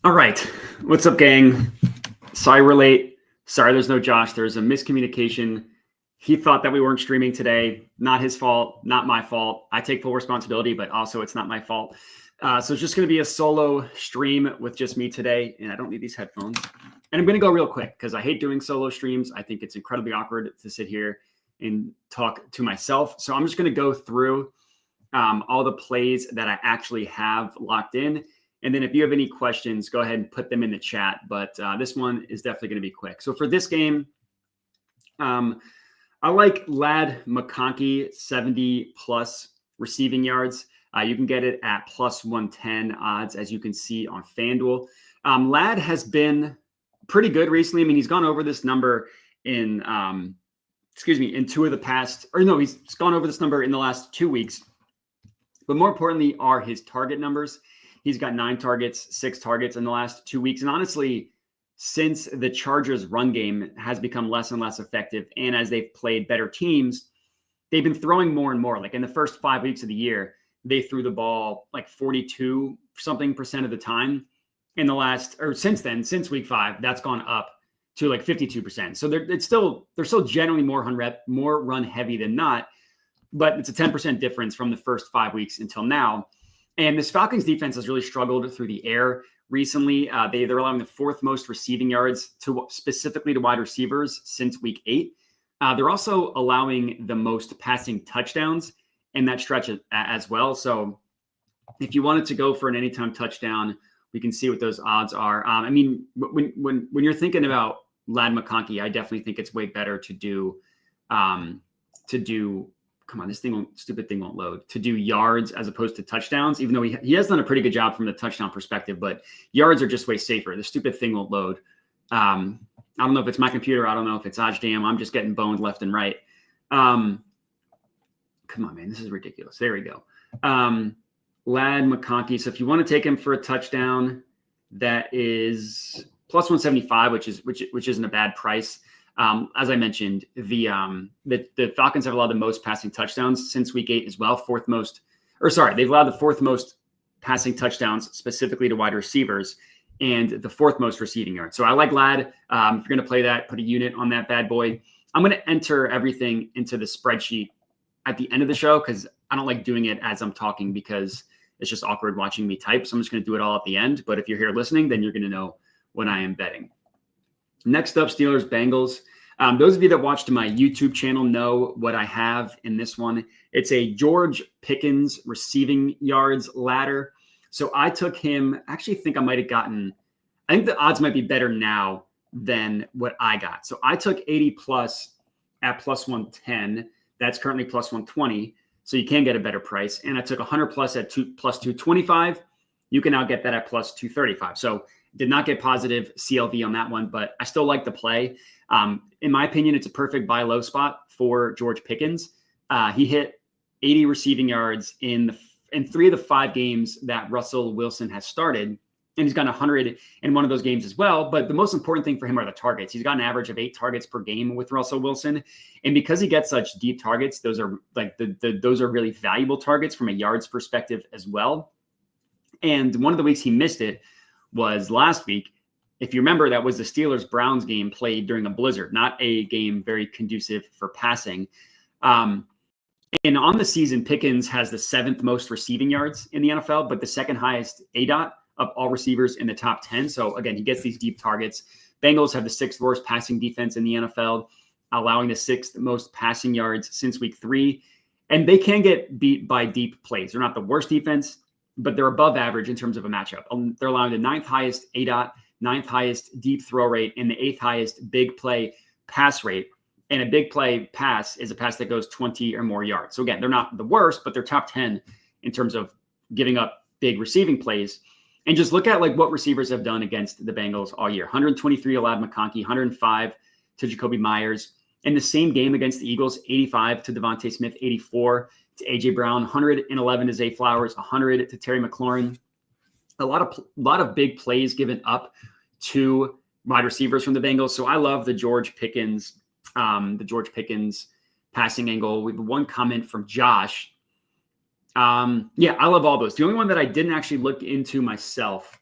All right. What's up, gang? Sorry we're late. Sorry there's no Josh. There's a miscommunication. He thought that we weren't streaming today. Not his fault, not my fault. I take full responsibility, but also it's not my fault. So it's just going to be a solo stream with just me today, and I don't need these headphones. And I'm going to go real quick because I hate doing solo streams. I think it's incredibly awkward to sit here and talk to myself. So I'm just going to go through all the plays that I actually have locked in. And then if you have any questions, go ahead and put them in the chat. But this one is definitely going to be quick. So for this game, I like Ladd McConkey 70+ receiving yards. You can get it at plus 110 odds, as you can see on FanDuel. Ladd has been pretty good recently. I mean, he's gone over this number in, in two of the past, or no, he's gone over this number in the last 2 weeks. But more importantly are his target numbers. He's got 9 targets, 6 targets in the last 2 weeks. And honestly, since the Chargers run game has become less and less effective, and as they've played better teams, they've been throwing more and more. Like in the first 5 weeks of the year, they threw the ball like 42% of the time. In the last, or since then, since week 5, that's gone up to like 52%. So they're still generally more run heavy than not, but it's a 10% difference from the first 5 weeks until now. And this Falcons defense has really struggled through the air recently. They're allowing the 4th most receiving yards specifically to wide receivers since week 8. They're also allowing the most passing touchdowns in that stretch as well. So if you wanted to go for an anytime touchdown, we can see what those odds are. I mean, when you're thinking about Ladd McConkey, I definitely think it's way better to do come on, stupid thing won't load, to do yards as opposed to touchdowns, even though he has done a pretty good job from the touchdown perspective, but yards are just way safer. The stupid thing won't load. I don't know if it's my computer. I don't know if it's Ojdam. I'm just getting boned left and right. Come on, man. This is ridiculous. There we go. Ladd McConkey. So if you want to take him for a touchdown, that is plus 175, which isn't a bad price. As I mentioned, the Falcons have allowed the most passing touchdowns since week 8 as well. They've allowed the 4th most passing touchdowns specifically to wide receivers and the 4th most receiving yards. So I like Ladd. If you're going to play that, put a unit on that bad boy. I'm going to enter everything into the spreadsheet at the end of the show because I don't like doing it as I'm talking because it's just awkward watching me type. So I'm just going to do it all at the end. But if you're here listening, then you're going to know when I am betting. Next up, Steelers, Bengals. Those of you that watched my YouTube channel know what I have in this one. It's a George Pickens receiving yards ladder. So I took him, I think the odds might be better now than what I got. So I took 80+ at plus 110. That's currently plus 120. So you can get a better price. And I took 100+ at plus 225. You can now get that at plus 235. So did not get positive CLV on that one, but I still like the play. In my opinion, it's a perfect buy low spot for George Pickens. He hit 80 receiving yards in 3 of the 5 games that Russell Wilson has started. And he's gotten 100 in one of those games as well. But the most important thing for him are the targets. He's got an average of 8 targets per game with Russell Wilson. And because he gets such deep targets, those are like those are really valuable targets from a yards perspective as well. And one of the weeks he missed it was last week. If you remember, that was the Steelers-Browns game played during a blizzard, not a game very conducive for passing. And on the season, Pickens has the 7th most receiving yards in the NFL, but the 2nd highest ADOT of all receivers in the top 10. So again, he gets these deep targets. Bengals have the 6th worst passing defense in the NFL, allowing the 6th most passing yards since week 3. And they can get beat by deep plays. They're not the worst defense, but they're above average in terms of a matchup. They're allowing the 9th highest ADOT, 9th highest deep throw rate, and the 8th highest big play pass rate. And a big play pass is a pass that goes 20 or more yards. So again, they're not the worst, but they're top 10 in terms of giving up big receiving plays. And just look at like what receivers have done against the Bengals all year. 123 to Ladd McConkey, 105 to Jacoby Myers. In the same game against the Eagles, 85 to Devontae Smith, 84 to A.J. Brown, 111 to Zay Flowers, 100 to Terry McLaurin. A lot of big plays given up to wide receivers from the Bengals. So I love the George Pickens passing angle. We have one comment from Josh. Yeah, I love all those. The only one that I didn't actually look into myself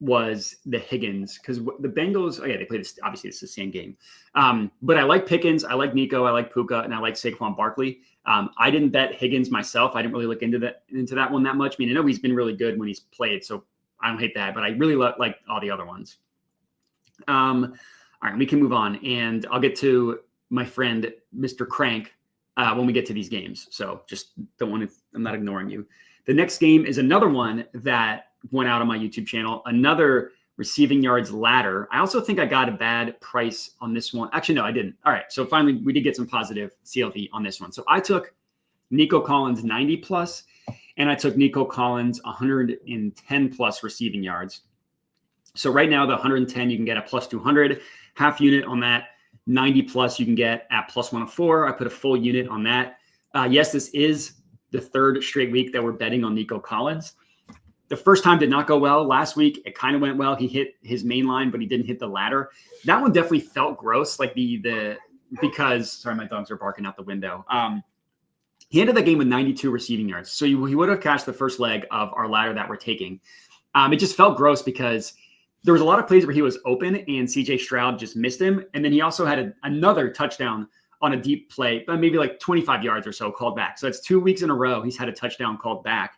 was the Higgins, because the Bengals, they played this, obviously it's the same game. But I like Pickens, I like Nico, I like Puka, and I like Saquon Barkley. I didn't bet Higgins myself. I didn't really look into that one that much. I mean, I know he's been really good when he's played, so I don't hate that, but I really like all the other ones. All right, we can move on, and I'll get to my friend, Mr. Crank, when we get to these games. So just I'm not ignoring you. The next game is another one that went out on my YouTube channel, another receiving yards ladder. I also think I got a bad price on this one. Actually, no, I didn't. All right. So finally, we did get some positive CLV on this one. So I took Nico Collins 90 plus, and I took Nico Collins 110 plus receiving yards. So right now, the 110, you can get a plus 200, half unit on that. 90 plus, you can get at plus 104. I put a full unit on that. Yes, this is the third straight week that we're betting on Nico Collins. The first time did not go well. Last week, it kind of went well. He hit his main line, but he didn't hit the ladder. That one definitely felt gross, like because, sorry, my dogs are barking out the window. He ended the game with 92 receiving yards. So he would have cashed the first leg of our ladder that we're taking. It just felt gross because there was a lot of plays where he was open and CJ Stroud just missed him. And then he also had another touchdown on a deep play, maybe like 25 yards or so called back. So it's 2 weeks in a row he's had a touchdown called back.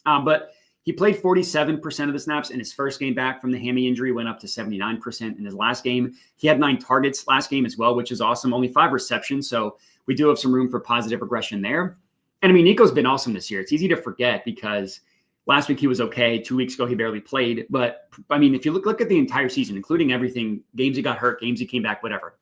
But he played 47% of the snaps in his first game back from the hammy injury, went up to 79% in his last game. He had 9 targets last game as well, which is awesome. Only 5 receptions. So we do have some room for positive regression there. And I mean, Nico's been awesome this year. It's easy to forget because last week he was okay. 2 weeks ago, he barely played. But I mean, if you look at the entire season, including everything, games he got hurt, games he came back, whatever,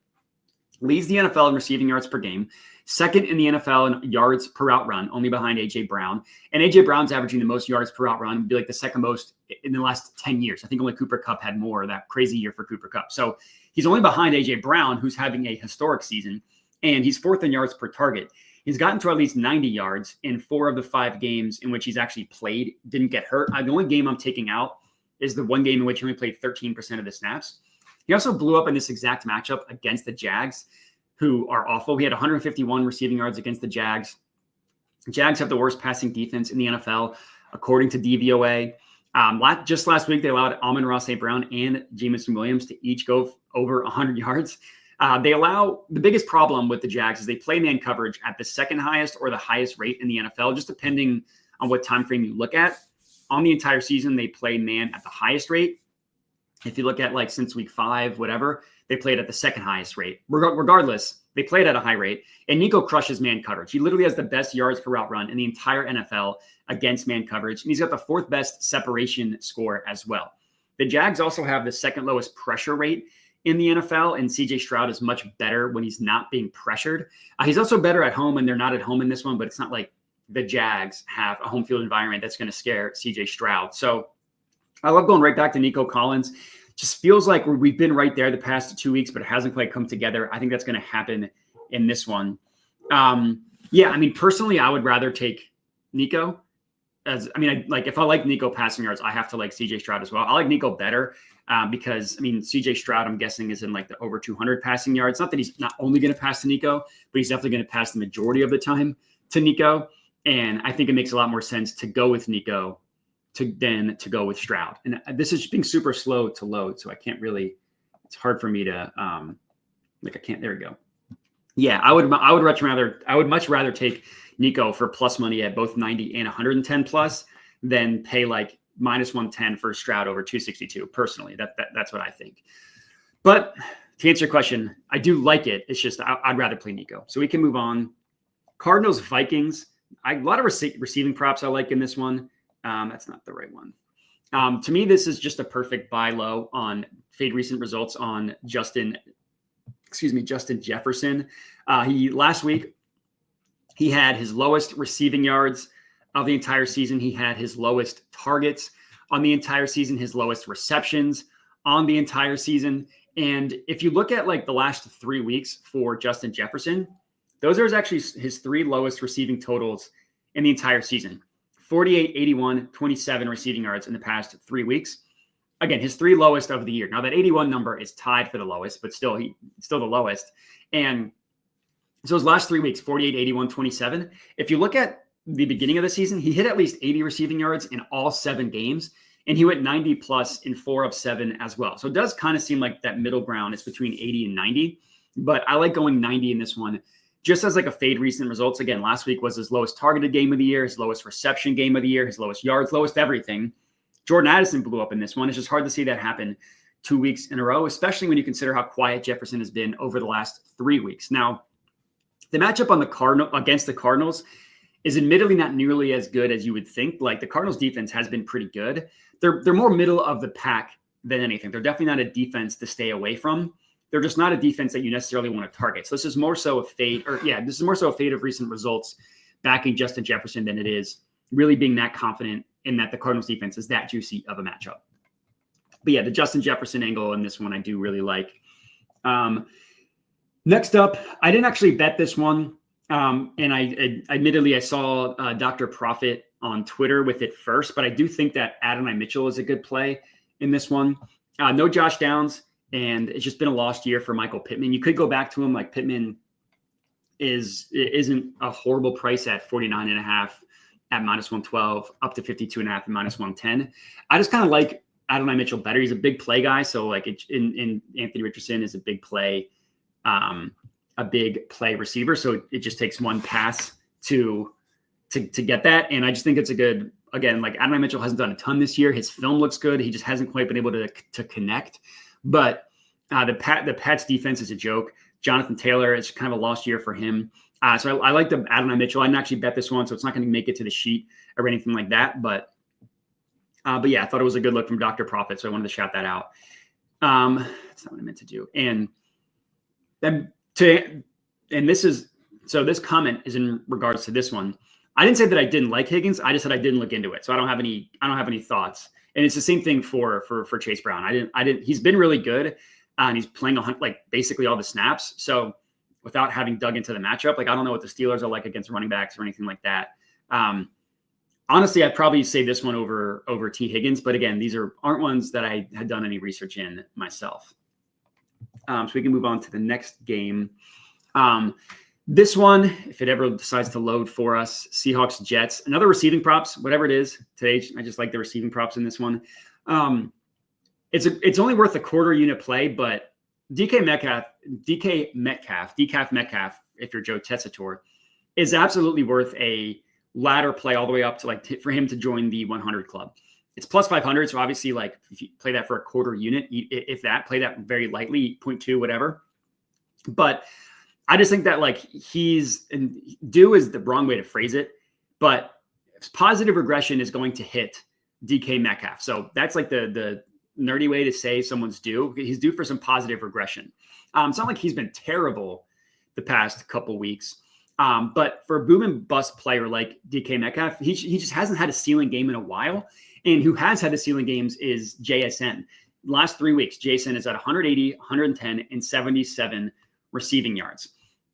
leads the NFL in receiving yards per game, second in the NFL in yards per route run, only behind A.J. Brown. And A.J. Brown's averaging the most yards per route run, would be like the second most in the last 10 years. I think only Cooper Kupp had more, that crazy year for Cooper Kupp. So he's only behind A.J. Brown, who's having a historic season, and he's fourth in yards per target. He's gotten to at least 90 yards in 4 of the 5 games in which he's actually played, didn't get hurt. The only game I'm taking out is the one game in which he only played 13% of the snaps. He also blew up in this exact matchup against the Jags, who are awful. We had 151 receiving yards against the Jags. Jags have the worst passing defense in the NFL, according to DVOA. Just last week, they allowed Amon-Ra St. Brown and Jameson Williams to each go over 100 yards. The biggest problem with the Jags is they play man coverage at the second highest or the highest rate in the NFL, just depending on what time frame you look at. On the entire season, they play man at the highest rate. If you look at like since week 5, whatever, they played at the second highest rate. Regardless, they played at a high rate. And Nico crushes man coverage. He literally has the best yards per route run in the entire NFL against man coverage. And he's got the 4th best separation score as well. The Jags also have the second lowest pressure rate in the NFL, and CJ Stroud is much better when he's not being pressured. He's also better at home, and they're not at home in this one, but it's not like the Jags have a home field environment that's going to scare CJ Stroud. So I love going right back to Nico Collins. Just feels like we've been right there the past 2 weeks, but it hasn't quite come together. I think that's going to happen in this one. Personally, I would rather take Nico. If I like Nico passing yards, I have to like CJ Stroud as well. I like Nico better because CJ Stroud, I'm guessing, is in like the over 200 passing yards. Not that he's not only going to pass to Nico, but he's definitely going to pass the majority of the time to Nico. And I think it makes a lot more sense to go with Nico than to go with Stroud. And this is being super slow to load, so I can't really, it's hard for me to, there we go. Yeah, I would much rather take Nico for plus money at both 90 and 110 plus than pay like minus 110 for Stroud over 262. Personally, that's what I think. But to answer your question, I do like it. It's just I'd rather play Nico. So we can move on. Cardinals, Vikings. A lot of receiving props I like in this one. That's not the right one. To me, this is just a perfect buy low on fade recent results on Justin Jefferson. Last week, he had his lowest receiving yards of the entire season. He had his lowest targets on the entire season, his lowest receptions on the entire season. And if you look at like the last 3 weeks for Justin Jefferson, those are actually his 3 lowest receiving totals in the entire season. 48, 81, 27 receiving yards in the past 3 weeks. Again, his 3 lowest of the year. Now that 81 number is tied for the lowest, but still the lowest. And so his last 3 weeks, 48, 81, 27. If you look at the beginning of the season, he hit at least 80 receiving yards in all 7 games. and he went 90 plus in 4 of 7 as well. So it does kind of seem like that middle ground is between 80 and 90, but I like going 90 in this one just as like a fade recent results. Again, last week was his lowest targeted game of the year, his lowest reception game of the year, his lowest yards, lowest everything. Jordan Addison blew up in this one. It's just hard to see that happen 2 weeks in a row, especially when you consider how quiet Jefferson has been over the last 3 weeks. Now, the matchup on against the Cardinals is admittedly not nearly as good as you would think. Like the Cardinals defense has been pretty good. They're more middle of the pack than anything. They're definitely not a defense to stay away from. They're just not a defense that you necessarily want to target. So this is more so a fade, this is more so a fade of recent results backing Justin Jefferson than it is really being that confident in that the Cardinals defense is that juicy of a matchup. But yeah, the Justin Jefferson angle in this one I do really like. Next up, I didn't actually bet this one. And I admittedly, I saw Dr. Profit on Twitter with it first, but I do think that Adonai Mitchell is a good play in this one. No Josh Downs, and it's just been a lost year for Michael Pittman. You could go back to him. Like Pittman isn't a horrible price at 49.5 at -112, up to 52.5 at -110. I just kind of like Adonai Mitchell better. He's a big play guy. So like in Anthony Richardson is a big play receiver. So it just takes one pass to get that. And I just think it's a good, again, like Adonai Mitchell hasn't done a ton this year. His film looks good. He just hasn't quite been able to connect. But the Pats defense is a joke. Jonathan Taylor, it's kind of a lost year for him. So I like the Adonai Mitchell. I didn't actually bet this one, so it's not going to make it to the sheet or anything like that. But yeah, I thought it was a good look from Dr. Profit, so I wanted to shout that out. That's not what I meant to do. And this comment is in regards to this one. I didn't say that I didn't like Higgins. I just said I didn't look into it, so I don't have any thoughts. And it's the same thing for Chase Brown. I didn't. He's been really good, and he's playing like basically all the snaps. So without having dug into the matchup, like I don't know what the Steelers are like against running backs or anything like that. Honestly, I'd probably say this one over T. Higgins. But again, these aren't ones that I had done any research in myself. So we can move on to the next game. This one, if it ever decides to load for us, Seahawks, Jets, another receiving props, whatever it is. Today, I just like the receiving props in this one. It's only worth a quarter unit play, but DK Metcalf, if you're Joe Tessitore, is absolutely worth a ladder play all the way up to for him to join the 100 club. It's plus 500. So obviously, like if you play that for a quarter unit, if that, play that very lightly, 0.2, whatever. But I just think that like due is the wrong way to phrase it, but positive regression is going to hit DK Metcalf. So that's like the nerdy way to say someone's due. He's due for some positive regression. It's not like he's been terrible the past couple weeks. But for a boom and bust player like DK Metcalf, he just hasn't had a ceiling game in a while. And who has had the ceiling games is JSN. Last 3 weeks, JSN is at 180, 110, and 77 receiving yards.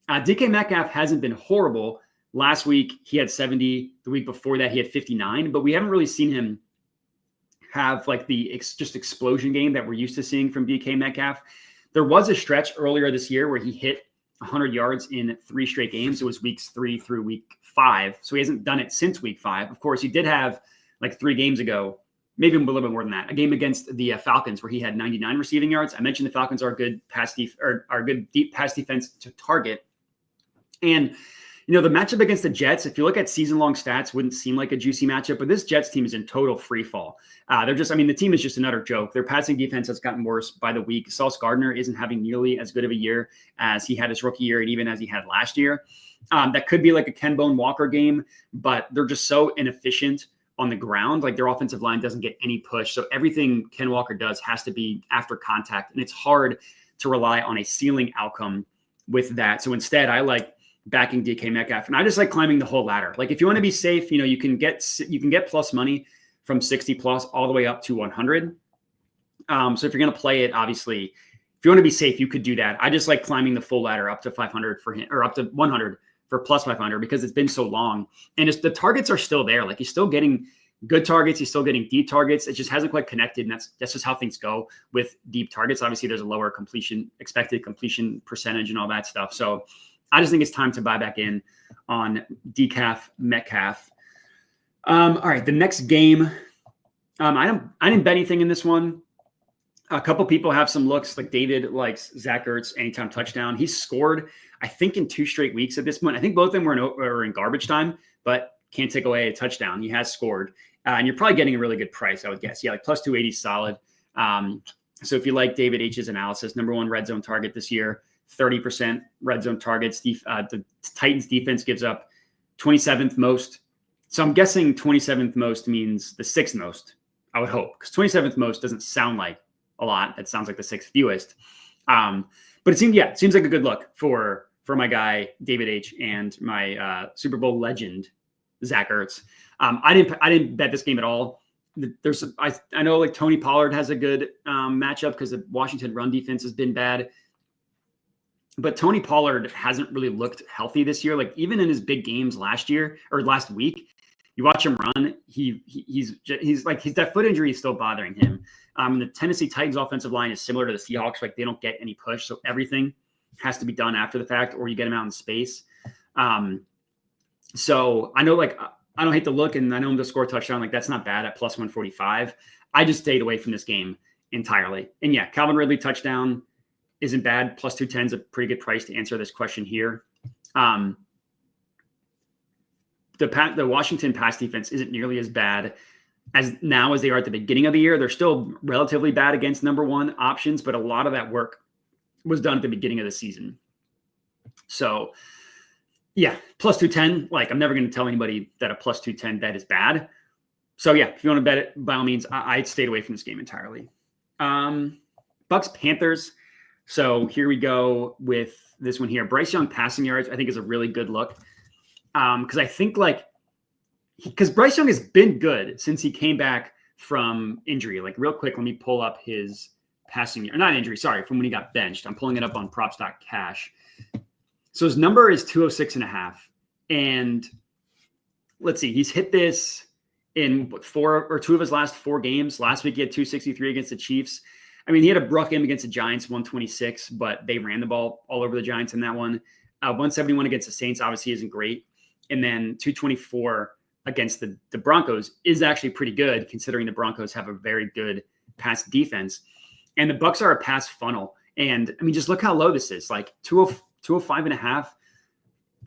DK Metcalf hasn't been horrible. Last week, he had 70. The week before that, he had 59. But we haven't really seen him have like the just explosion game that we're used to seeing from DK Metcalf. There was a stretch earlier this year where he hit 100 yards in 3 straight games. It was weeks 3 through week 5. So he hasn't done it since week 5. Of course, he did have like 3 games ago, maybe a little bit more than that, a game against the Falcons where he had 99 receiving yards. I mentioned the Falcons are a good deep pass defense to target. And, the matchup against the Jets, if you look at season-long stats, wouldn't seem like a juicy matchup, but this Jets team is in total free fall. The team is just another joke. Their passing defense has gotten worse by the week. Sauce Gardner isn't having nearly as good of a year as he had his rookie year and even as he had last year. That could be like a Ken Bone Walker game, but they're just so inefficient on the ground. Like their offensive line doesn't get any push. So everything Ken Walker does has to be after contact, and it's hard to rely on a ceiling outcome with that. So instead, I like backing DK Metcalf, and I just like climbing the whole ladder. Like if you want to be safe, you can get plus money from 60 plus all the way up to 100. So if you're going to play it, obviously, if you want to be safe, you could do that. I just like climbing the full ladder up to 500 for him, or up to 100 for plus 500 because it's been so long, and the targets are still there. Like he's still getting good targets, he's still getting deep targets. It just hasn't quite connected, and that's just how things go with deep targets. Obviously, there's a lower expected completion percentage and all that stuff. So I just think it's time to buy back in on DK Metcalf. All right, the next game I didn't bet anything in this one. A couple people have some looks, like David likes Zach Ertz anytime touchdown. He's scored, I think, in 2 straight weeks at this point. I think both of them were in garbage time, but can't take away a touchdown. He has scored. And you're probably getting a really good price, I would guess. Yeah, like plus 280 solid. So if you like David H's analysis, number 1 red zone target this year, 30% red zone targets. The Titans defense gives up 27th most. So I'm guessing 27th most means the 6th most, I would hope, because 27th most doesn't sound like a lot. That sounds like the 6th fewest. But it seems like a good look for my guy David H and my Super Bowl legend Zach Ertz. I didn't bet this game at all. I know like Tony Pollard has a good matchup because the Washington run defense has been bad, but Tony Pollard hasn't really looked healthy this year. Like even in his big games last week, you watch him run. He's that foot injury is still bothering him. The Tennessee Titans offensive line is similar to the Seahawks. Like they don't get any push, so everything has to be done after the fact, or you get him out in space. So I know, like, I don't hate the look, and I know him to score a touchdown. Like that's not bad at plus 145. I just stayed away from this game entirely. And yeah, Calvin Ridley touchdown isn't bad. Plus 210 is a pretty good price to answer this question here. The Washington pass defense isn't nearly as bad as they are at the beginning of the year. They're still relatively bad against number 1 options, but a lot of that work was done at the beginning of the season. So yeah, plus 210. Like I'm never going to tell anybody that a plus 210 bet is bad. So yeah, if you want to bet it, by all means, I stayed away from this game entirely. Bucks Panthers. So here we go with this one here. Bryce Young passing yards, I think, is a really good look. Because I think because Bryce Young has been good since he came back from injury. Like real quick, let me pull up his passing, or not injury, sorry, from when he got benched. I'm pulling it up on props.cash. So his number is 206.5. And let's see, he's hit this in 4 or 2 of his last 4 games. Last week he had 263 against the Chiefs. I mean, he had a rough game against the Giants, 126, but they ran the ball all over the Giants in that one. 171 against the Saints obviously isn't great. And then 224 against the Broncos is actually pretty good, considering the Broncos have a very good pass defense. And the Bucks are a pass funnel. And I mean, just look how low this is, like 205.5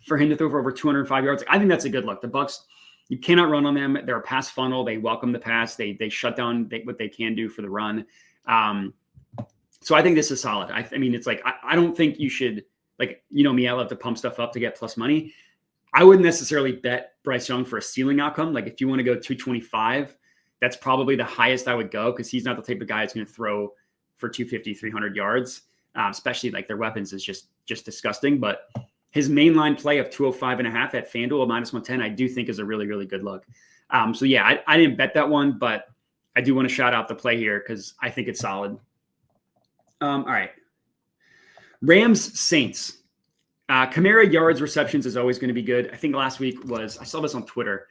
for him to throw for over 205 yards. Like, I think that's a good look. The Bucks, you cannot run on them. They're a pass funnel. They welcome the pass. They shut down what they can do for the run. So I think this is solid. I mean, it's like, I don't think you should, like, you know me, I love to pump stuff up to get plus money. I wouldn't necessarily bet Bryce Young for a ceiling outcome. Like if you want to go 225, that's probably the highest I would go, because he's not the type of guy that's going to throw for 250, 300 yards, especially like their weapons is just disgusting. But his mainline play of 205.5 at FanDuel minus 110, I do think is a really, really good look. So yeah, I didn't bet that one, but I do want to shout out the play here because I think it's solid. All right. Rams Saints. Kamara yards receptions is always going to be good. I think last week I saw this on Twitter.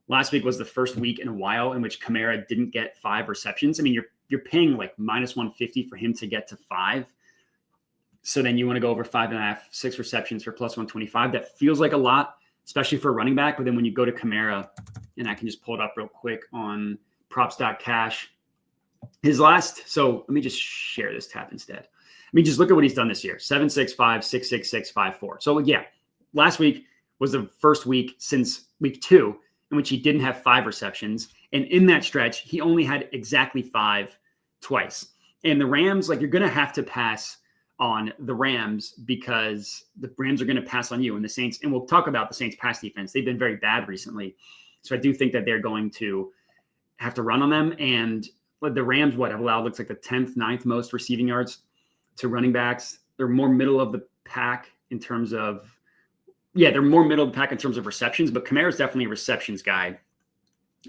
Last week was the first week in a while in which Kamara didn't get 5 receptions. I mean, you're paying like minus 150 for him to get to 5. So then you want to go over 5.5, 6 receptions for plus 125. That feels like a lot, especially for a running back. But then when you go to Kamara, and I can just pull it up real quick on props.cash, so let me just share this tab instead. I mean, just look at what he's done this year. 765, 666, 54. So yeah, last week was the first week since week 2 in which he didn't have 5 receptions. And in that stretch, he only had exactly 5 twice. And the Rams, like, you're going to have to pass on the Rams because the Rams are going to pass on you. And the Saints, and we'll talk about the Saints pass defense. They've been very bad recently. So I do think that they're going to have to run on them. And the Rams, have allowed, looks like the 10th, 9th most receiving yards to running backs. They're more middle of the pack in terms of, they're more middle of the pack in terms of receptions, but Kamara's definitely a receptions guy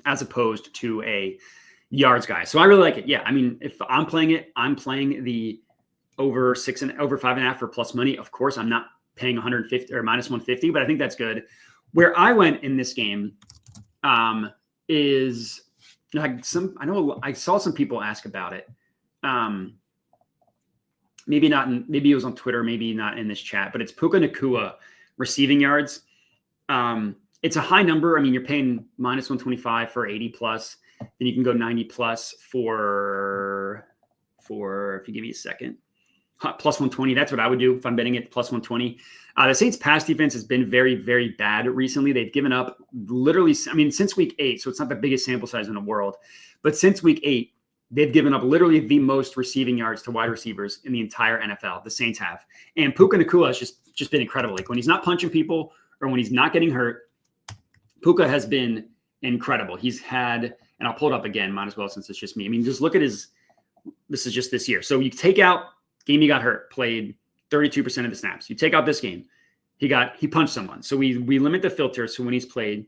as opposed to a yards guy. So I really like it. Yeah. I mean, if I'm playing it, I'm playing the over 5.5 for plus money. Of course, I'm not paying 150 or minus 150, but I think that's good. Where I went in this game is like I saw some people ask about it. Maybe it was on Twitter, maybe not in this chat, but it's Puka Nacua receiving yards. It's a high number. I mean, you're paying minus 125 for 80 plus. Then you can go 90 plus for if you give me a second, plus 120. That's what I would do if I'm betting it, plus 120. The Saints pass defense has been very, very bad recently. They've given up literally, since week 8, so it's not the biggest sample size in the world, but since week 8, they've given up literally the most receiving yards to wide receivers in the entire NFL. The Saints have. And Puka Nacua has just been incredible. Like when he's not punching people or when he's not getting hurt, Puka has been incredible. He's had, and I'll pull it up again, might as well since it's just me. Just look at this is just this year. So you take out game he got hurt, played 32% of the snaps. You take out this game, he punched someone. So we limit the filter. So when he's played,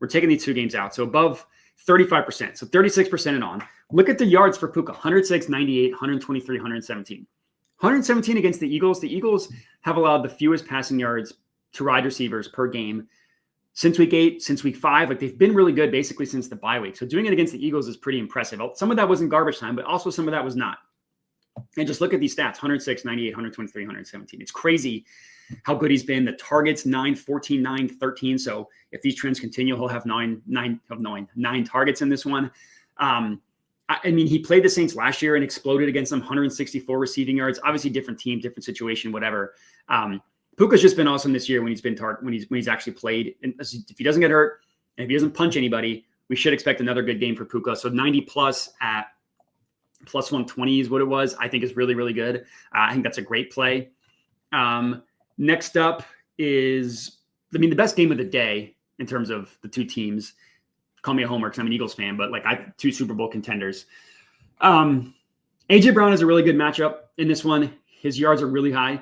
we're taking these 2 games out. So above 35%, so 36% and on. Look at the yards for Puka, 106, 98, 123, 117. 117 against the Eagles. The Eagles have allowed the fewest passing yards to wide receivers per game since week 8, since week 5. Like they've been really good basically since the bye week. So doing it against the Eagles is pretty impressive. Some of that was in garbage time, but also some of that was not. And just look at these stats, 106, 98, 123, 117. It's crazy how good he's been. The targets, 9, 14, 9, 13. So if these trends continue, he'll have nine targets in this one. He played the Saints last year and exploded against them, 164 receiving yards. Obviously, different team, different situation, whatever. Puka's just been awesome this year when he's actually played. And if he doesn't get hurt and if he doesn't punch anybody, we should expect another good game for Puka. So 90 plus at plus 120 is what it was. I think is really, really good. I think that's a great play. Next up is, the best game of the day in terms of the 2 teams. Call me a homer because I'm an Eagles fan, but 2 Super Bowl contenders. AJ Brown is a really good matchup in this one. His yards are really high,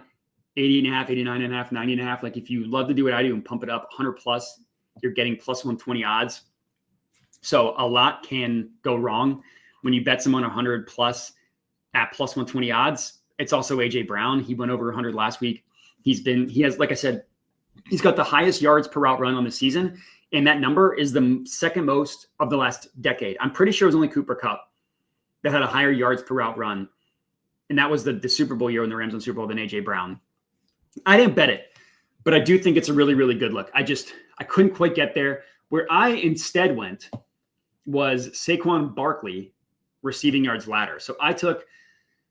88.5, 89.5, 90.5. Like if you love to do what I do and pump it up 100 plus, you're getting plus 120 odds. So a lot can go wrong when you bet someone 100 plus at plus 120 odds. It's also AJ Brown. He went over 100 last week. He has, like I said, he's got the highest yards per route run on the season. And that number is the second most of the last decade. I'm pretty sure it was only Cooper Kupp that had a higher yards per route run. And that was the Super Bowl year when the Rams won Super Bowl than AJ Brown. I didn't bet it, but I do think it's a really, really good look. I couldn't quite get there. Where I instead went was Saquon Barkley receiving yards ladder. So I took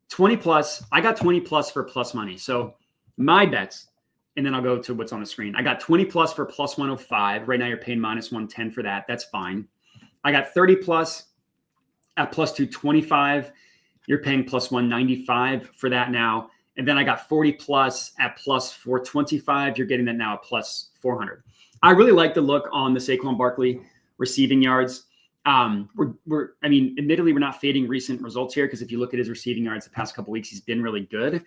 20 plus. I got 20 plus for plus money. So my bets, and then I'll go to what's on the screen. I got 20 plus for plus 105. Right now you're paying minus 110 for that. That's fine. I got 30 plus at plus 225. You're paying plus 195 for that now. And then I got 40 plus at plus 425. You're getting that now at plus 400. I really like the look on the Saquon Barkley receiving yards. Admittedly, we're not fading recent results here because if you look at his receiving yards the past couple of weeks, he's been really good.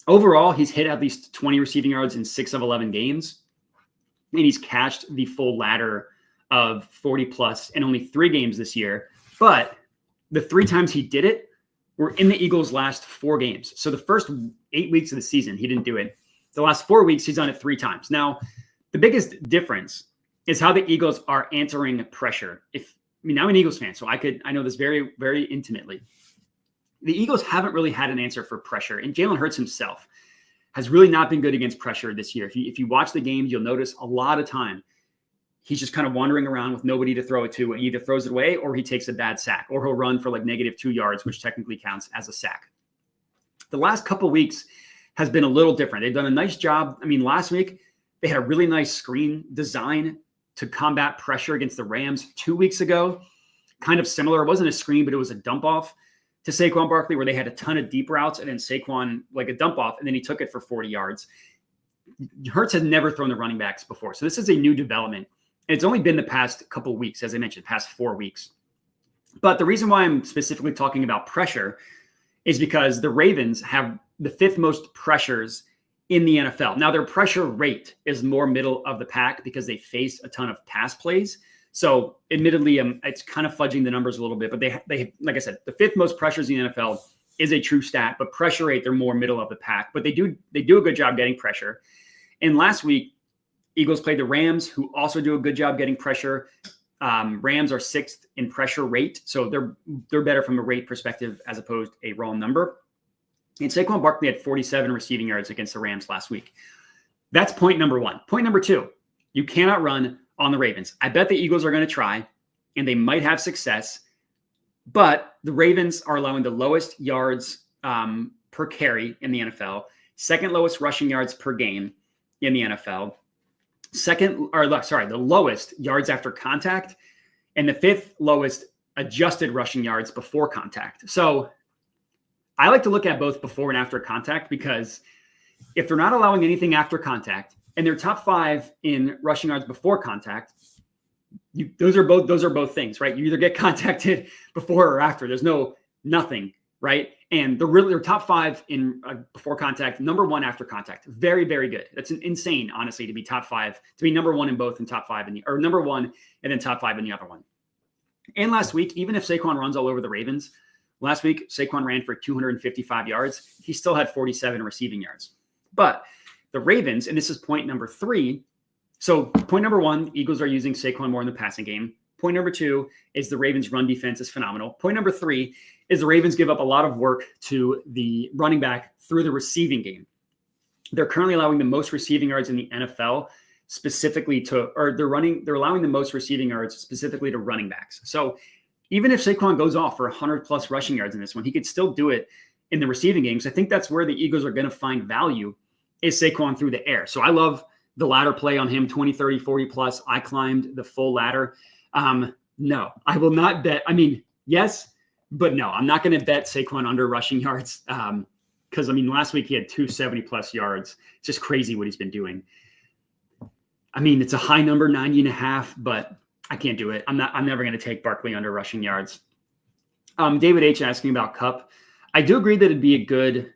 Overall, he's hit at least 20 receiving yards in 6 of 11 games, and he's cashed the full ladder of 40 plus in only 3 games this year. But the 3 times he did it were in the Eagles' last 4 games. So the first 8 weeks of the season, he didn't do it. The last 4 weeks, he's done it 3 times. Now, the biggest difference is how the Eagles are answering pressure. I'm an Eagles fan, so I know this very, very intimately. The Eagles haven't really had an answer for pressure, and Jalen Hurts himself has really not been good against pressure this year. If you watch the games, you'll notice a lot of time he's just kind of wandering around with nobody to throw it to, and he either throws it away or he takes a bad sack, or he'll run for negative 2 yards, which technically counts as a sack. The last couple of weeks has been a little different. They've done a nice job. Last week they had a really nice screen design to combat pressure against the Rams. 2 weeks ago, kind of similar. It wasn't a screen, but it was a dump off to Saquon Barkley where they had a ton of deep routes and then Saquon a dump off, and then he took it for 40 yards. Hurts had never thrown the running backs before. So this is a new development. And it's only been the past couple of weeks, as I mentioned, past 4 weeks. But the reason why I'm specifically talking about pressure is because the Ravens have the 5th most pressures in the NFL. Now, their pressure rate is more middle of the pack because they face a ton of pass plays. So admittedly, it's kind of fudging the numbers a little bit, but they like I said, the 5th most pressures in the NFL is a true stat, but pressure rate, they're more middle of the pack, but they do a good job getting pressure. And last week, Eagles played the Rams, who also do a good job getting pressure. Rams are 6th in pressure rate, so they're better from a rate perspective as opposed to a raw number. And Saquon Barkley had 47 receiving yards against the Rams last week. That's point number 1. Point number 2, you cannot run on the Ravens. I bet the Eagles are going to try. and they might have success. But the Ravens are allowing the lowest yards per carry in the NFL, second lowest rushing yards per game in the NFL, the lowest yards after contact, and the fifth lowest adjusted rushing yards before contact. So I like to look at both before and after contact, because if they're not allowing anything after contact and they're top 5 in rushing yards before contact, those are both things, right? You either get contacted before or after. There's nothing, right? And they're top 5 in before contact, number 1 after contact. Very, very good. That's insane, honestly, to be top 5, to be number 1 in both and top 5 or number 1 and then top 5 in the other one. And last week, even if Saquon runs all over the Ravens, last week Saquon ran for 255 yards. He still had 47 receiving yards. But the Ravens, and this is point number 3. So point number 1, Eagles are using Saquon more in the passing game. Point number 2 is the Ravens' run defense is phenomenal. Point number 3 is the Ravens give up a lot of work to the running back through the receiving game. They're currently allowing the most receiving yards in the NFL they're allowing the most receiving yards specifically to running backs. So even if Saquon goes off for 100 plus rushing yards in this one, he could still do it in the receiving games. I think that's where the Eagles are going to find value, is Saquon through the air. So I love the ladder play on him, 20, 30, 40 plus. I climbed the full ladder. No, I will not bet. I mean, yes, but no, I'm not going to bet Saquon under rushing yards. Because last week he had 270 plus yards. It's just crazy what he's been doing. It's a high number, 90.5, but I can't do it. I'm never going to take Barkley under rushing yards. David H asking about Kupp. I do agree that it'd be a good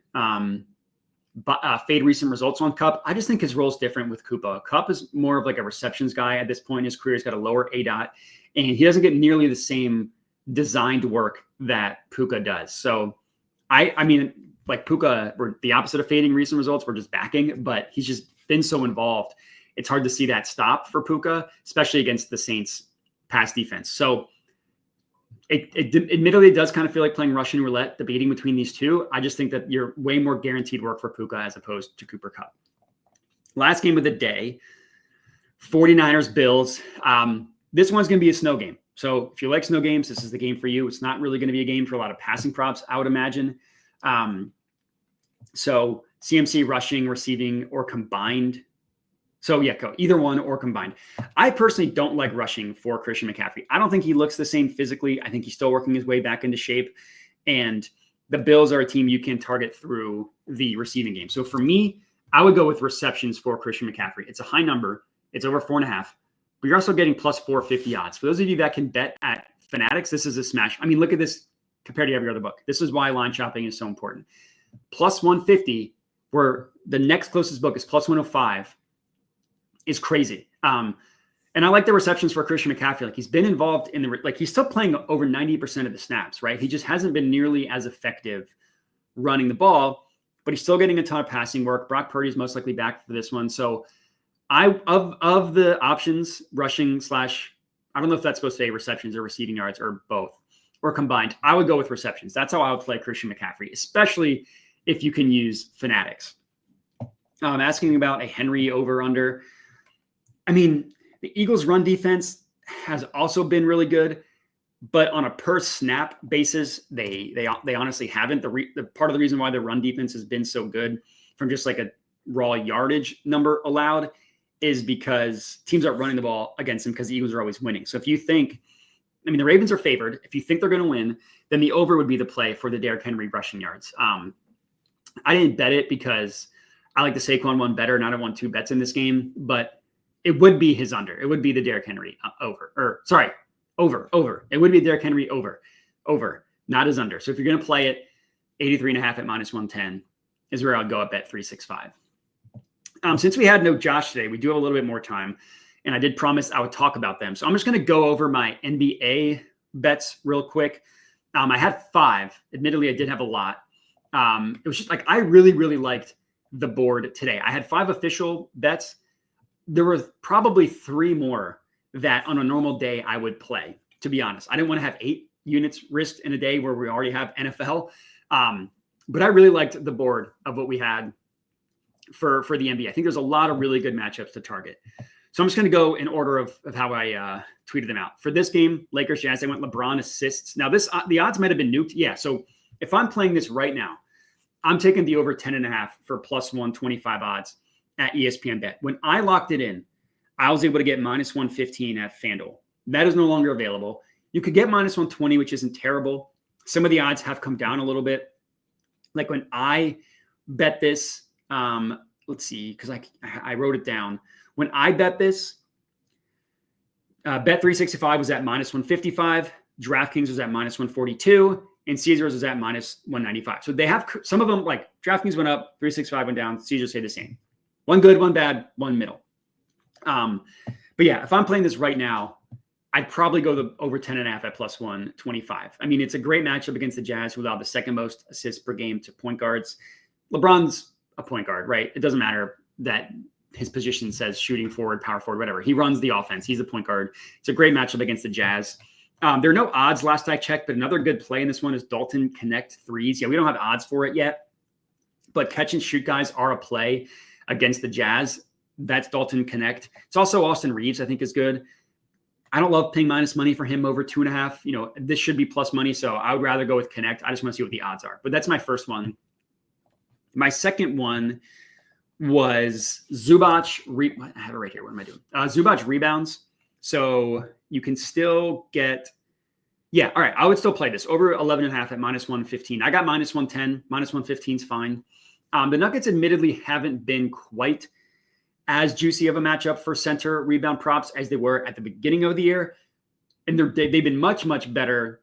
fade recent results on Kupp. I just think his role is different with Kupp. Kupp is more of like a receptions guy at this point in his career. He's got a lower ADOT, and he doesn't get nearly the same designed work that Puka does. So like Puka, we're the opposite of fading recent results. We're just backing, but he's just been so involved. It's hard to see that stop for Puka, especially against the Saints pass defense. So it admittedly does kind of feel like playing Russian roulette, debating between these two. I just think that you're way more guaranteed work for Puka as opposed to Cooper Kupp. Last game of the day, 49ers Bills. This one's going to be a snow game. So if you like snow games, this is the game for you. It's not really going to be a game for a lot of passing props, I would imagine. So CMC rushing, receiving, or combined. So yeah, go either one or combined. I personally don't like rushing for Christian McCaffrey. I don't think he looks the same physically. I think he's still working his way back into shape. And the Bills are a team you can target through the receiving game. So for me, I would go with receptions for Christian McCaffrey. It's a high number. It's over 4.5. But you're also getting plus 450 odds. For those of you that can bet at Fanatics, this is a smash. Look at this compared to every other book. This is why line shopping is so important. Plus 150, where the next closest book is plus 105. Is crazy. And I like the receptions for Christian McCaffrey. Like he's been involved in he's still playing over 90% of the snaps, right? He just hasn't been nearly as effective running the ball, but he's still getting a ton of passing work. Brock Purdy is most likely back for this one. So of the options, rushing / I don't know if that's supposed to say receptions or receiving yards or both or combined, I would go with receptions. That's how I would play Christian McCaffrey, especially if you can use Fanatics. Asking about a Henry over under. The Eagles' run defense has also been really good, but on a per snap basis, they honestly haven't. The part of the reason why the run defense has been so good from just like a raw yardage number allowed is because teams aren't running the ball against them because the Eagles are always winning. So if you think, the Ravens are favored. If you think they're going to win, then the over would be the play for the Derrick Henry rushing yards. I didn't bet it because I like the Saquon one better, and I don't want 2 bets in this game, but it would be his under. It would be the Derrick Henry over. It would be Derrick Henry over, not his under. So if you're going to play it, 83.5 at minus 110 is where I'll go at bet 365. Since we had no Josh today, we do have a little bit more time, and I did promise I would talk about them. So I'm just going to go over my NBA bets real quick. I had 5. Admittedly, I did have a lot. It was just like I really, really liked the board today. I had 5 official bets. There were probably 3 more that on a normal day I would play, to be honest. I didn't want to have 8 units risked in a day where we already have NFL. But I really liked the board of what we had for the NBA. I think there's a lot of really good matchups to target. So I'm just going to go in order of how I tweeted them out. For this game, Lakers Jazz, I went LeBron assists. Now the odds might have been nuked. Yeah. So if I'm playing this right now, I'm taking the over 10.5 for plus 125 odds at ESPN Bet. When I locked it in, I was able to get minus 115 at FanDuel. That is no longer available. You could get minus 120, which isn't terrible. Some of the odds have come down a little bit. Like when I bet this, let's see, because I wrote it down. When I bet this, Bet365 was at minus 155, DraftKings was at minus 142, and Caesars was at minus 195. So they have some of them, like DraftKings went up, 365 went down, Caesars stayed the same. One good, one bad, one middle. But yeah, if I'm playing this right now, I'd probably go the over 10.5 at plus 125. I mean, it's a great matchup against the Jazz, who allow the second most assists per game to point guards. LeBron's a point guard, right? It doesn't matter that his position says shooting forward, power forward, whatever. He runs the offense. He's a point guard. It's a great matchup against the Jazz. There are no odds last I checked, but another good play in this one is Dalton Connect threes. Yeah, we don't have odds for it yet, but catch and shoot guys are a play against the Jazz. That's Dalton Connect. It's also Austin Reeves, I think, is good. I don't love paying minus money for him over 2.5. You know, this should be plus money, so I would rather go with Connect. I just want to see what the odds are. But that's my first one. My second one was Zubac. I have it right here. What am I doing? Zubac rebounds. So you can still get, yeah, all right. I would still play this over 11.5 at minus 115. I got minus 110. Minus 115 is fine. The Nuggets admittedly haven't been quite as juicy of a matchup for center rebound props as they were at the beginning of the year. And they've been much, much better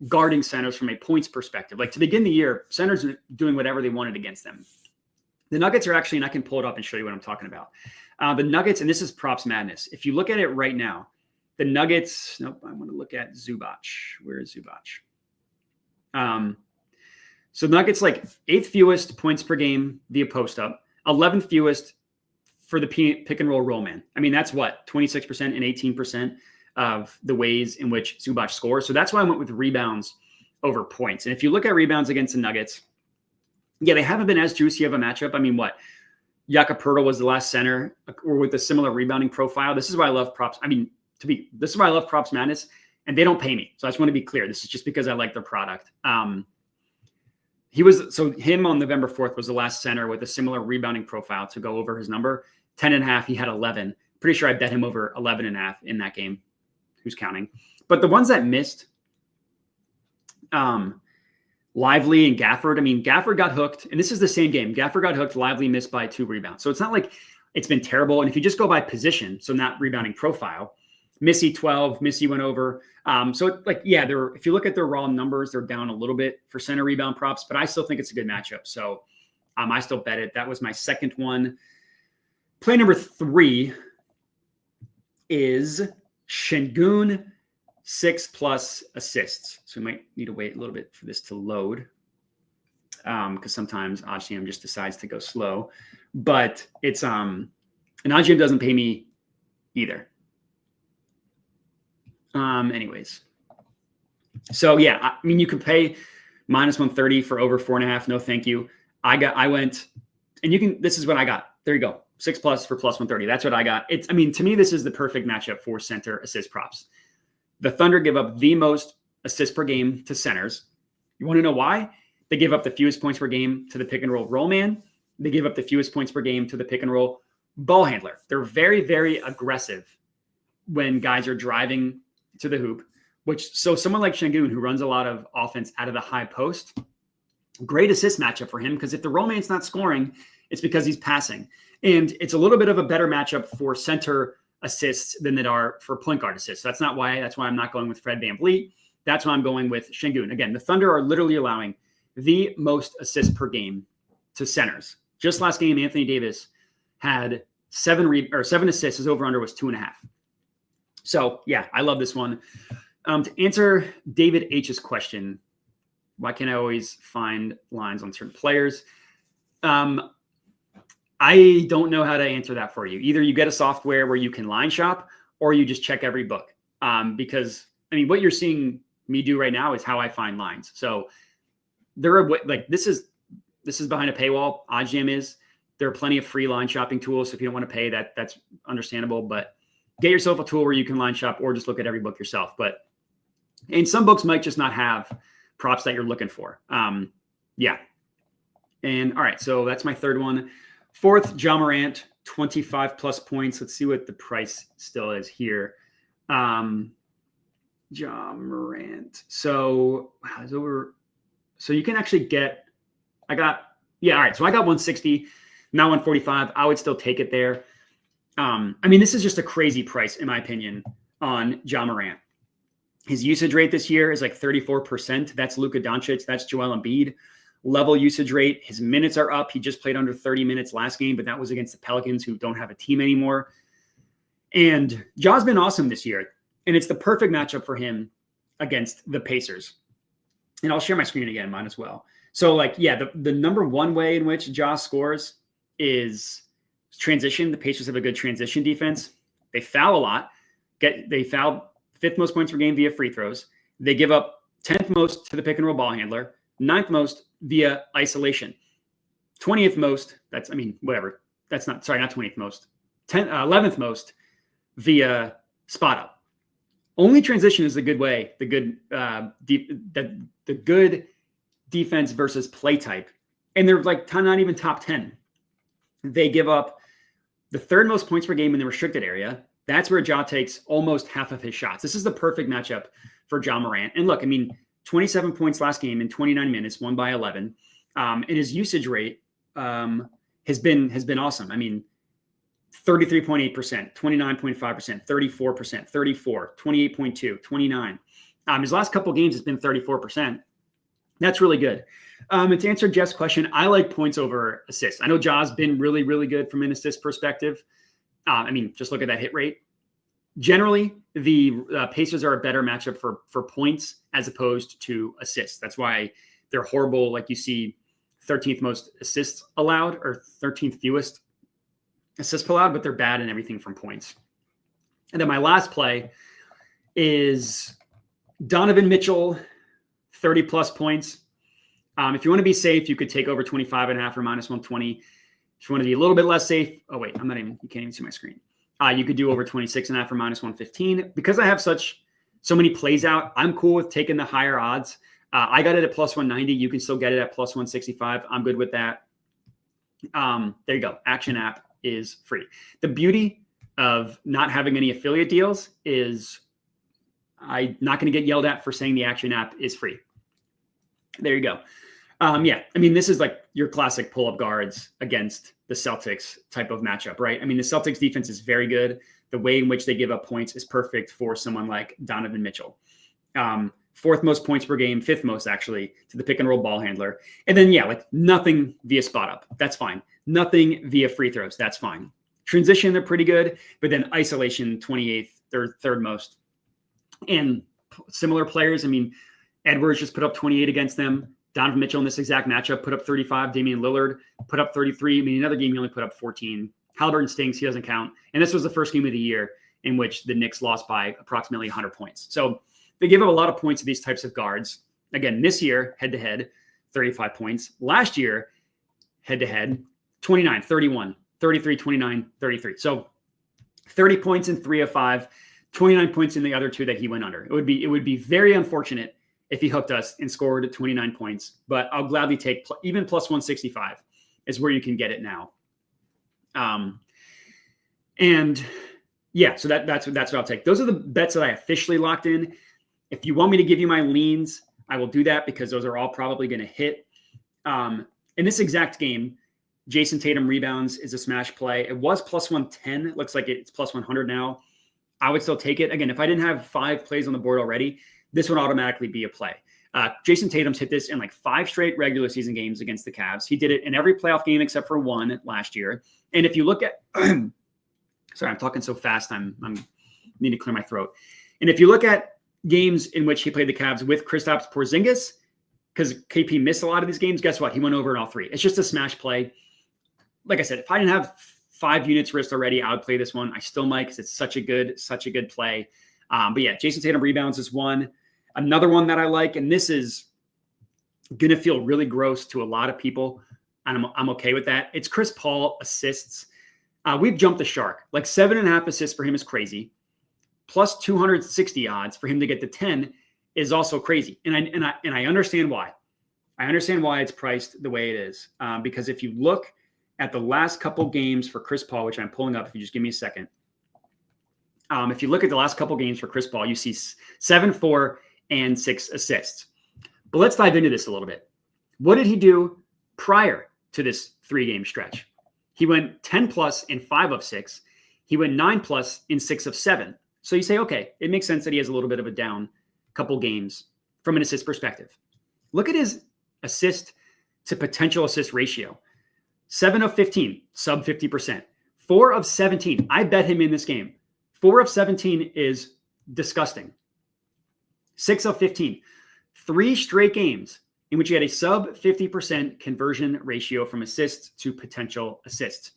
guarding centers from a points perspective. Like to begin the year, centers are doing whatever they wanted against them. The Nuggets are actually, and I can pull it up and show you what I'm talking about. The Nuggets, and this is props madness. If you look at it right now, the Nuggets, nope, I want to look at Zubac. Where is Zubac? So the Nuggets, like 8th fewest points per game via post up, 11th fewest for the pick and roll man. I mean, that's what, 26% and 18% of the ways in which Zubac scores. So that's why I went with rebounds over points. And if you look at rebounds against the Nuggets, yeah, they haven't been as juicy of a matchup. I mean, what? Jakob Poeltl was the last center or with a similar rebounding profile. This is why I love props. I mean, this is why I love props madness, and they don't pay me. So I just want to be clear. This is just because I like their product. Him on November 4th was the last center with a similar rebounding profile to go over his number. 10.5, he had 11. Pretty sure I bet him over 11.5 in that game. Who's counting? But the ones that missed, Lively and Gafford. I mean, Gafford got hooked, and this is the same game. Gafford got hooked, Lively missed by 2 rebounds. So it's not like it's been terrible. And if you just go by position, so not rebounding profile, Missy 12, Missy went over. If you look at their raw numbers, they're down a little bit for center rebound props, but I still think it's a good matchup. So I still bet it. That was my second one. Play number 3 is Şengün 6+ assists. So we might need to wait a little bit for this to load because sometimes OddsJam just decides to go slow. But it's and OddsJam doesn't pay me either. Anyways. So yeah, I mean you could pay minus 130 for over 4.5. No, thank you. This is what I got. There you go. 6+ for plus 130. That's what I got. To me, this is the perfect matchup for center assist props. The Thunder give up the most assists per game to centers. You want to know why? They give up the fewest points per game to the pick and roll man. They give up the fewest points per game to the pick and roll ball handler. They're very, very aggressive when guys are driving to the hoop, so someone like Şengün, who runs a lot of offense out of the high post, great assist matchup for him, because if the roll man's not scoring, it's because he's passing. And it's a little bit of a better matchup for center assists than that are for point guard assists. That's why I'm not going with Fred VanVleet. That's why I'm going with Şengün. Again, the Thunder are literally allowing the most assists per game to centers. Just last game, Anthony Davis had 7 assists. His over-under was 2.5. So yeah, I love this one. To answer David H's question, why can't I always find lines on certain players? I don't know how to answer that for you. Either you get a software where you can line shop, or you just check every book. Because what you're seeing me do right now is how I find lines. So there are this is behind a paywall. OddsJam is. There are plenty of free line shopping tools. So if you don't want to pay that, that's understandable, but get yourself a tool where you can line shop or just look at every book yourself. And some books might just not have props that you're looking for. Yeah. And all right, so that's my third one. Fourth, John Morant, 25 plus points. Let's see what the price still is here. John Morant. So wow, it's over. So you can actually get, all right. So I got 160, now 145. I would still take it there. I mean, this is just a crazy price, in my opinion, on John Morant. His usage rate this year is like 34%. That's Luka Doncic. That's Joel Embiid. Level usage rate. His minutes are up. He just played under 30 minutes last game, but that was against the Pelicans, who don't have a team anymore. And Ja's been awesome this year. And it's the perfect matchup for him against the Pacers. And I'll share my screen again, mine as well. So the number one way in which Ja scores is transition. The Pacers have a good transition defense. They foul a lot. They foul 5th most points per game via free throws. They give up 10th most to the pick and roll ball handler, 9th most via isolation, 20th most. Not 20th most. 11th most via spot up. Only transition is the good way. The good defense versus play type, and they're like not even top 10. They give up the 3rd most points per game in the restricted area. That's where Ja takes almost half of his shots. This is the perfect matchup for John Morant. And look, I mean, 27 points last game in 29 minutes, won by 11. And his usage rate has been awesome. I mean, 33.8%, 29.5%, 34%, 34, 28.2, 29. His last couple games has been 34%. That's really good. And to answer Jeff's question, I like points over assists. I know Ja's been really, really good from an assist perspective. I mean, just look at that hit rate. Generally, the Pacers are a better matchup for points as opposed to assists. That's why they're horrible. Like you see 13th most assists allowed or 13th fewest assists allowed, but they're bad in everything from points. And then my last play is Donovan Mitchell, 30 plus points. If you want to be safe, you could take over 25.5 or minus 120. If you want to be a little bit less safe, you can't even see my screen. You could do over 26.5 or minus 115. Because I have so many plays out, I'm cool with taking the higher odds. I got it at plus 190. You can still get it at plus 165. I'm good with that. There you go. Action app is free. The beauty of not having any affiliate deals is I'm not going to get yelled at for saying the action app is free. There you go. I mean, this is like your classic pull-up guards against the Celtics type of matchup, right? I mean, the Celtics defense is very good. The way in which they give up points is perfect for someone like Donovan Mitchell. 4th most points per game, 5th most actually to the pick and roll ball handler. And then, nothing via spot up. That's fine. Nothing via free throws. That's fine. Transition, they're pretty good. But then isolation, 28th, third most. And similar players, I mean, Edwards just put up 28 against them. Donovan Mitchell in this exact matchup put up 35. Damian Lillard put up 33. I mean, another game he only put up 14. Halliburton stinks. He doesn't count. And this was the first game of the year in which the Knicks lost by approximately 100 points. So they give up a lot of points to these types of guards. Again, this year, head-to-head, 35 points. Last year, head-to-head, 29, 31, 33, 29, 33. So 30 points in 3 of 5, 29 points in the other 2 that he went under. It would be very unfortunate if he hooked us and scored 29 points, but I'll gladly take even plus 165 is where you can get it now. So that's what I'll take. Those are the bets that I officially locked in. If you want me to give you my leans, I will do that because those are all probably going to hit. In this exact game, Jason Tatum rebounds is a smash play. It was plus 110. It looks like it's plus 100 now. I would still take it. Again, if I didn't have 5 plays on the board already, this would automatically be a play. Jason Tatum's hit this in like 5 straight regular season games against the Cavs. He did it in every playoff game except for 1 last year. And if you look at, sorry, I'm talking so fast. I need to clear my throat. And if you look at games in which he played the Cavs with Kristaps Porzingis, because KP missed a lot of these games, guess what? He went over in all 3. It's just a smash play. Like I said, if I didn't have 5 units risked already, I would play this one. I still might because it's such a good play. But yeah, Jason Tatum rebounds is one. Another one that I like, and this is going to feel really gross to a lot of people. and I'm okay with that. It's Chris Paul assists. We've jumped the shark. Like 7.5 assists for him is crazy. Plus 260 odds for him to get to 10 is also crazy. And I understand why. I understand why it's priced the way it is. Because if you look at the last couple games for Chris Paul, which I'm pulling up, if you just give me a second. If you look at the last couple games for Chris Paul, you see 7, 4, and 6 assists. But let's dive into this a little bit. What did he do prior to this 3-game stretch? He went 10 plus in 5 of 6. He went 9 plus in 6 of 7. So you say, okay, it makes sense that he has a little bit of a down couple games from an assist perspective. Look at his assist to potential assist ratio. 7 of 15, sub 50%. 4 of 17. I bet him in this game. 4 of 17 is disgusting. 6 of 15. 3 straight games in which he had a sub 50% conversion ratio from assists to potential assists.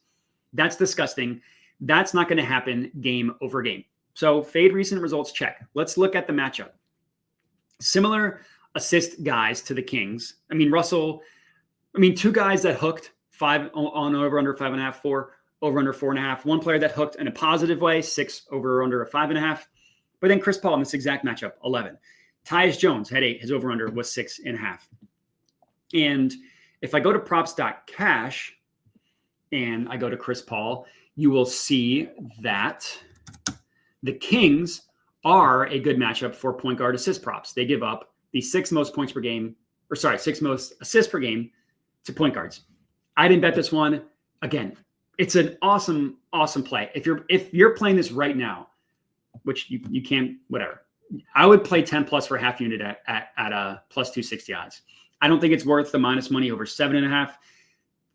That's disgusting. That's not going to happen game over game. So fade recent results, check. Let's look at the matchup. Similar assist guys to the Kings. Two guys that hooked 5 on over under 5.5, 4 over under 4.5. One player that hooked in a positive way, 6 over or under a 5.5. But then Chris Paul in this exact matchup, 11. Tyus Jones had 8. His over under was 6.5. And if I go to props.cash and I go to Chris Paul, you will see that the Kings are a good matchup for point guard assist props. They give up the 6 most points per game, 6 most assists per game to point guards. I didn't bet this one. Again, it's an awesome, awesome play. If you're playing this right now, which you can't, whatever, I would play 10 plus for half unit at a plus 260 odds. I don't think it's worth the minus money over 7.5.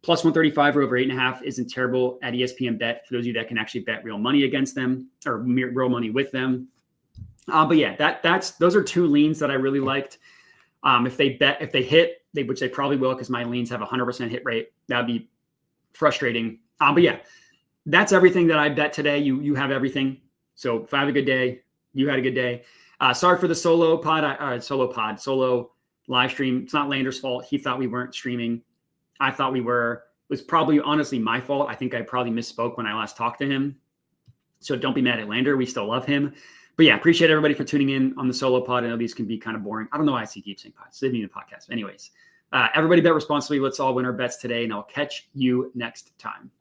Plus 135 or over 8.5 isn't terrible at ESPN Bet for those of you that can actually bet real money against them or real money with them. But yeah, those are 2 leans that I really liked. If they hit, which they probably will because my leans have 100% hit rate, that'd be frustrating. But yeah, that's everything that I bet today. You have everything. So if I have a good day, you had a good day. Sorry for the solo live stream. It's not Lander's fault. He thought we weren't streaming. I thought we were. It was probably honestly my fault. I think I probably misspoke when I last talked to him. So don't be mad at Lander. We still love him. But yeah, appreciate everybody for tuning in on the solo pod. I know these can be kind of boring. I don't know why I keep saying pods. They mean the podcast. Anyways, everybody bet responsibly. Let's all win our bets today, and I'll catch you next time.